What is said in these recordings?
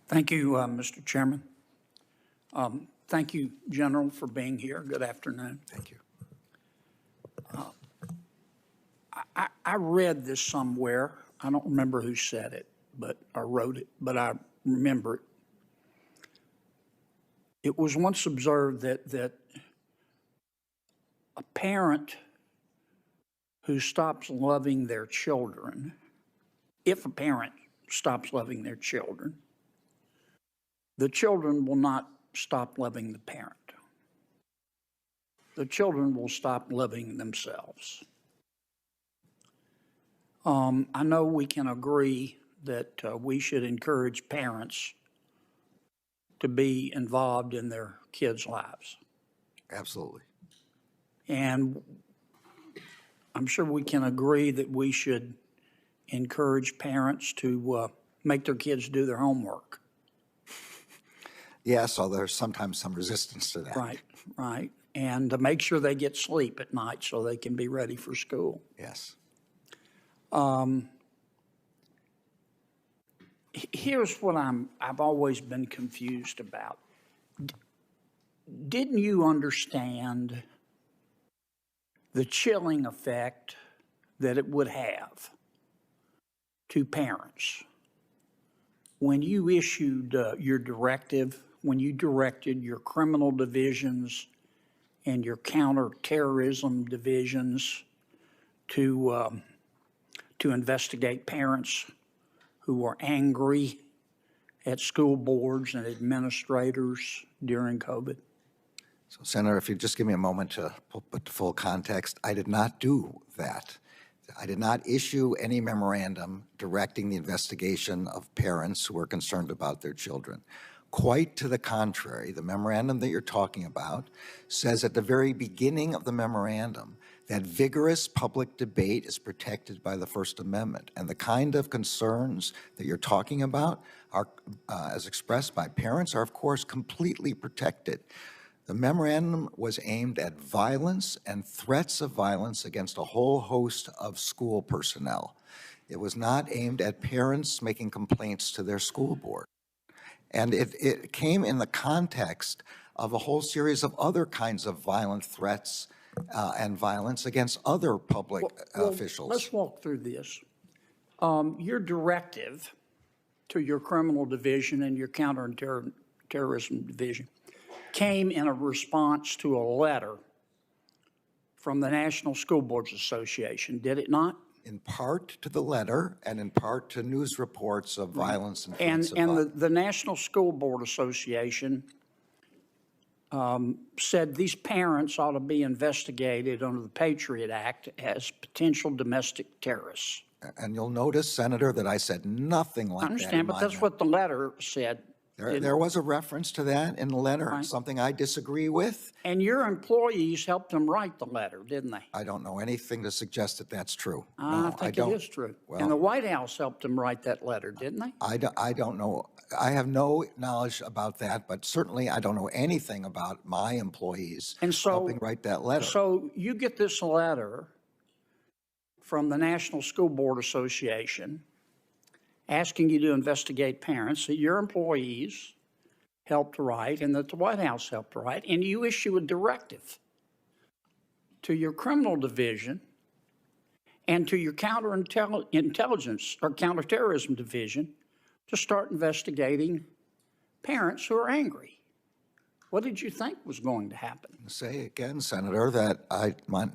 Thank you, Mr. Chairman. Thank you, General, for being here. Good afternoon. Thank you. I read this somewhere. I don't remember who said it, but I wrote it, but I remember it. It was once observed that a parent who stops loving their children, if a parent stops loving their children, the children will not stop loving the parent. The children will stop loving themselves. I know we can agree that we should encourage parents to be involved in their kids' lives. Absolutely. And I'm sure we can agree that we should encourage parents to make their kids do their homework. Yes, although there's sometimes some resistance to that. Right, right. And to make sure they get sleep at night so they can be ready for school. Yes. Here's what I've always been confused about. Didn't you understand the chilling effect that it would have to parents when you issued your directive, when you directed your criminal divisions and your counterterrorism divisions to investigate parents who were angry at school boards and administrators during COVID? So, Senator, if you just give me a moment to put the full context, I did not do that. I did not issue any memorandum directing the investigation of parents who were concerned about their children. Quite to the contrary, the memorandum that you're talking about says at the very beginning of the memorandum that vigorous public debate is protected by the First Amendment. And the kind of concerns that you're talking about are, as expressed by parents, are of course completely protected. The memorandum was aimed at violence and threats of violence against a whole host of school personnel. It was not aimed at parents making complaints to their school board. And it came in the context of a whole series of other kinds of violent threats and violence against other public officials. Let's walk through this. Your directive to your criminal division and your counterterrorism division came in a response to a letter from the National School Boards Association, did it not? In part to the letter and in part to news reports of violence and threats of violence. And the National School Board Association said these parents ought to be investigated under the Patriot Act as potential domestic terrorists. And you'll notice, Senator, that I said nothing like that. I understand, but that's what the letter said. There was a reference to that in the letter, Right. something I disagree with. And your employees helped them write the letter, didn't they? I don't know anything to suggest that that's true. I think it is true. Well, And the White House helped them write that letter, didn't they? I don't know. I have no knowledge about that, but certainly I don't know anything about my employees helping write that letter. So you get this letter from the National School Board Association asking you to investigate parents that your employees helped write and that the White House helped write, and you issue a directive to your criminal division and to your counterintelligence or counterterrorism division to start investigating parents who are angry. What did you think was going to happen? Say again, Senator, that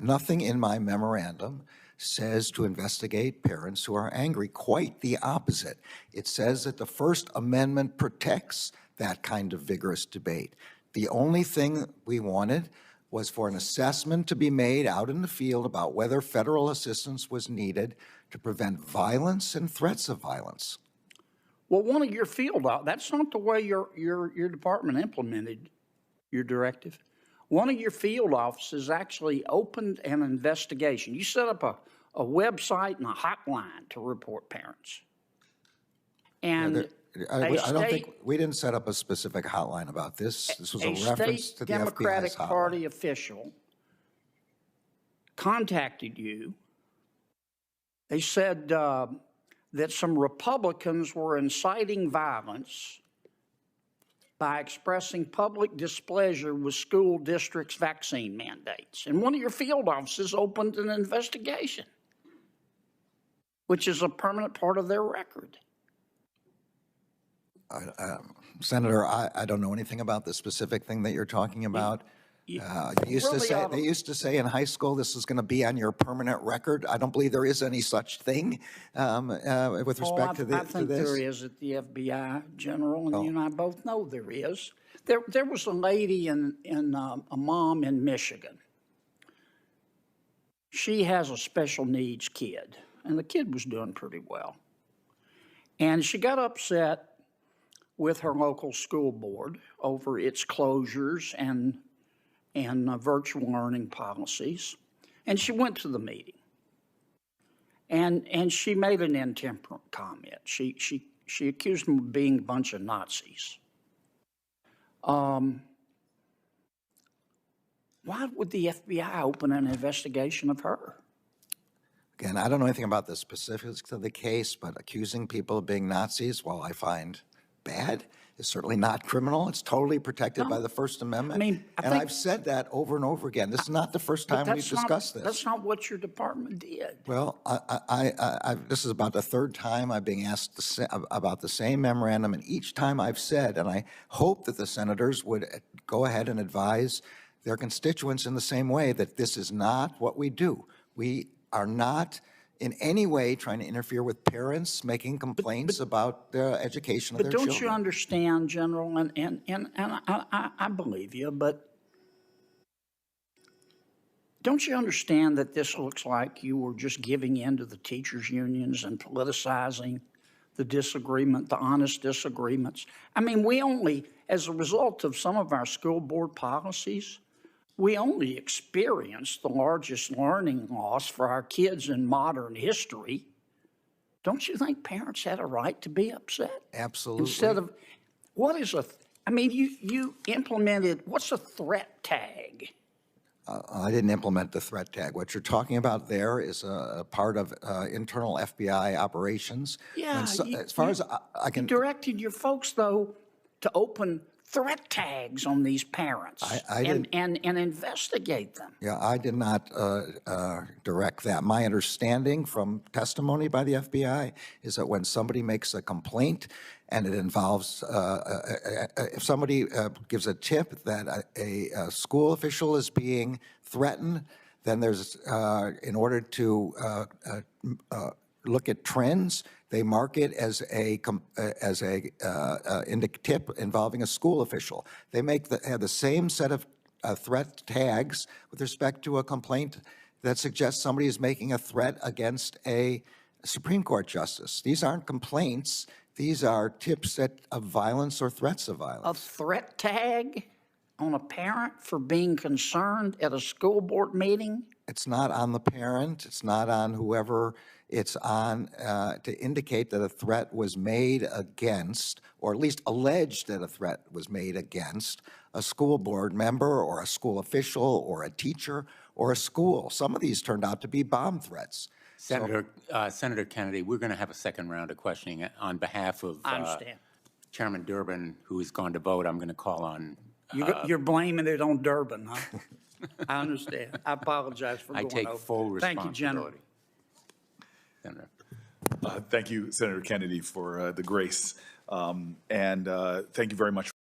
nothing in my memorandum says to investigate parents who are angry. Quite the opposite. It says that the First Amendment protects that kind of vigorous debate. The only thing we wanted was for an assessment to be made out in the field about whether federal assistance was needed to prevent violence and threats of violence. Well, one of your field, that's not the way your department implemented your directive. One of your field offices actually opened an investigation. You set up a website and a hotline to report parents. And I don't think we didn't set up a specific hotline about this. This was a reference to the Democratic FBI's hotline. Party official contacted you. They said that some Republicans were inciting violence by expressing public displeasure with school districts' vaccine mandates. And one of your field offices opened an investigation, which is a permanent part of their record. Senator, I don't know anything about the specific thing that you're talking about. They used to say in high school, this is going to be on your permanent record. I don't believe there is any such thing with respect to this. I think there is at the FBI, General, and you and I both know there is. There was a lady a mom in Michigan. She has a special needs kid, and the kid was doing pretty well. And she got upset with her local school board over its closures and virtual learning policies. And she went to the meeting. And she made an intemperate comment. She accused them of being a bunch of Nazis. Why would the FBI open an investigation of her? Again, I don't know anything about the specifics of the case, but accusing people of being Nazis, while I find bad, is certainly not criminal. It's totally protected by the First Amendment. I mean, I've said that over and over again. This is not the first time we've discussed this. That's not what your department did. Well, this is about the third time I'm being asked about the same memorandum, and each time I've said, and I hope that the senators would go ahead and advise their constituents in the same way, that this is not what we do. We are not in any way trying to interfere with parents making complaints about the education of their children. But don't you understand, General, and I believe you, but don't you understand that this looks like you were just giving in to the teachers' unions and politicizing the disagreement, the honest disagreements? I mean, we only, as a result of some of our school board policies, we only experienced the largest learning loss for our kids in modern history. Don't you think parents had a right to be upset? Absolutely. Instead of, you implemented, what's a threat tag? I didn't implement the threat tag. What you're talking about there is a part of internal FBI operations. Yeah. As far as I can. You directed your folks, though, to open threat tags on these parents and investigate them. Yeah, I did not direct that. My understanding from testimony by the FBI is that when somebody makes a complaint and it involves, if somebody gives a tip that a school official is being threatened, then there's, in order to look at trends, they mark it as a tip involving a school official. They have the same set of threat tags with respect to a complaint that suggests somebody is making a threat against a Supreme Court justice. These aren't complaints. These are tips of violence or threats of violence. A threat tag on a parent for being concerned at a school board meeting? It's not on the parent. It's not on whoever. It's on to indicate that a threat was made against, or at least alleged that a threat was made against, a school board member or a school official or a teacher or a school. Some of these turned out to be bomb threats. Senator Kennedy, we're going to have a second round of questioning on behalf of Chairman Durbin, who has gone to vote. I'm going to call on. You're blaming it on Durbin, huh? I understand. I apologize for going over. I take full responsibility. Thank you, General. Senator. Thank you, Senator Kennedy, for the grace. And thank you very much